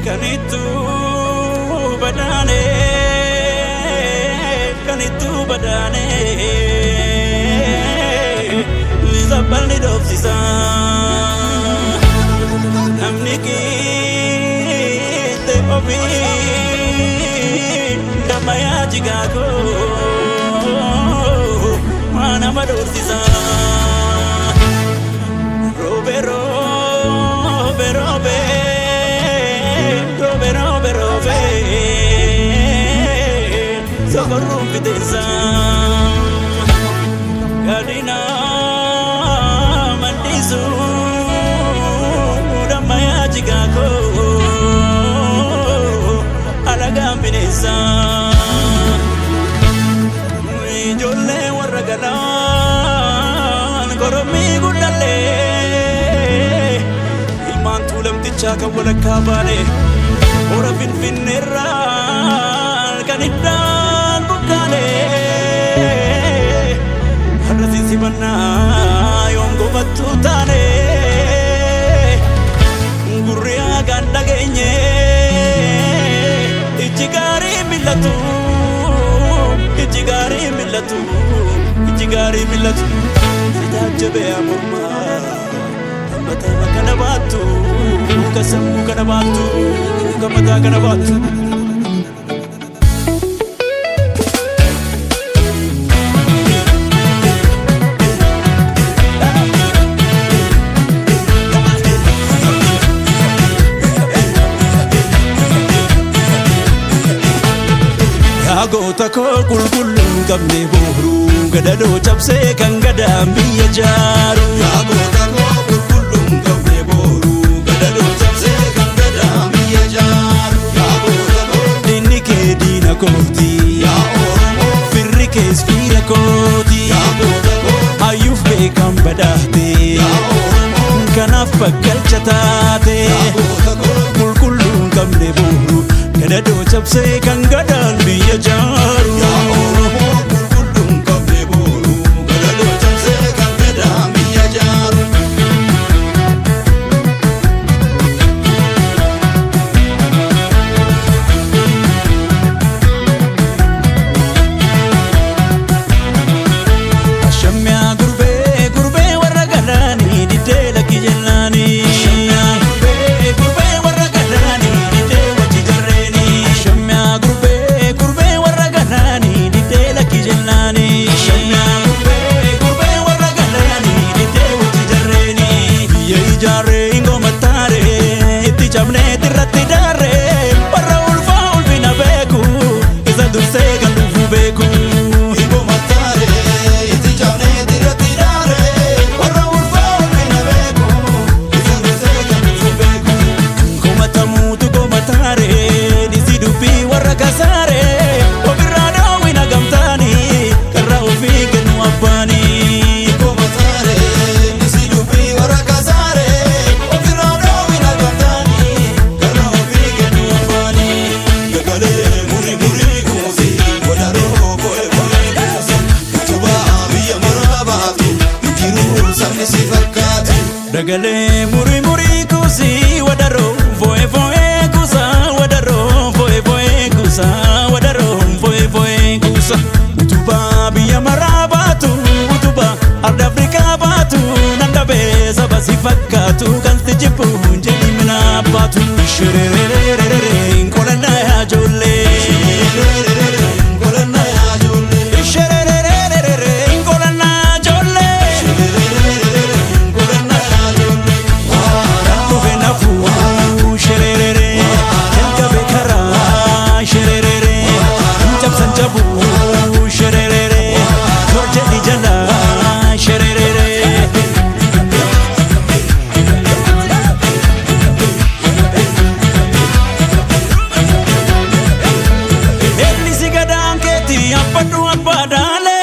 Kanitu badane, kanitu badane, zabani dofsisa, namni kite obi, damaya jigago, mana madofsisa, robe robe robe. Socorro fidesa Gadina mandisu Damaya jigako Alaga binesa Ijolle warragalan Koromi gudale Ilman tulam tichaka wala kabale Ora finfinnerra Kaniddan bukale Harra sisibanna Yongo batutane Gurriya ganda genye Ijigari millatu Ijigari millatu Ijigari millatu Sidajabe amurma Mata kana batu Kasamu kana batu Kamata kana batu Goota koo qulqulluun qabne booruu gadadoo cabsee kan gadaan biyya jaaru. Goota koo qulqulluun qabne booruu gadadoo cabsee kan gadaan biyya jaaru. Goota koo diinni kee diina kooti. Oromoo firri kees fiira kooti. Goota koo hayyuuf beekan badhaate. Oromoo kanaaf bakkalcha taate. Goota koo qulqulluun qabne booruu. Gadadoo cabsee kan gadaan biyya jaaru. Oromoo qulqulluun qabne booruu gadadoo cabsee kan gadaan biyya jaaru. Ashamyaa gurbee gurbee warra galaanii diddee lakki jennaanii. Dagalee muri muri kusi wadaro foe foe kusa wadaro foe foe kusa wadaro foe foe kusa utuba biya marabatu utuba arda Afrika batu nandabe sabasi fakatu kan tijipu jeli minabatu shererererere kolana ya jolle kolana ya jolle shererererere kolana jolle shererere kelka bekara shererere jabsan jabu shererere korjeli jala shererere elisi gadan keti apadu apadale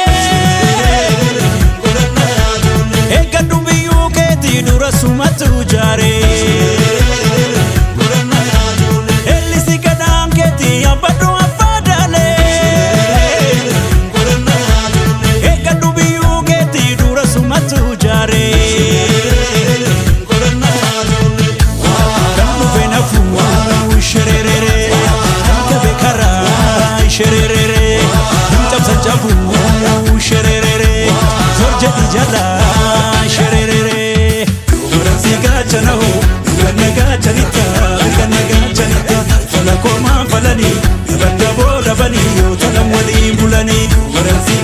egadu biyu keti dura sumatu jare. Egadu biyu keti dura sumatu jare. Waransi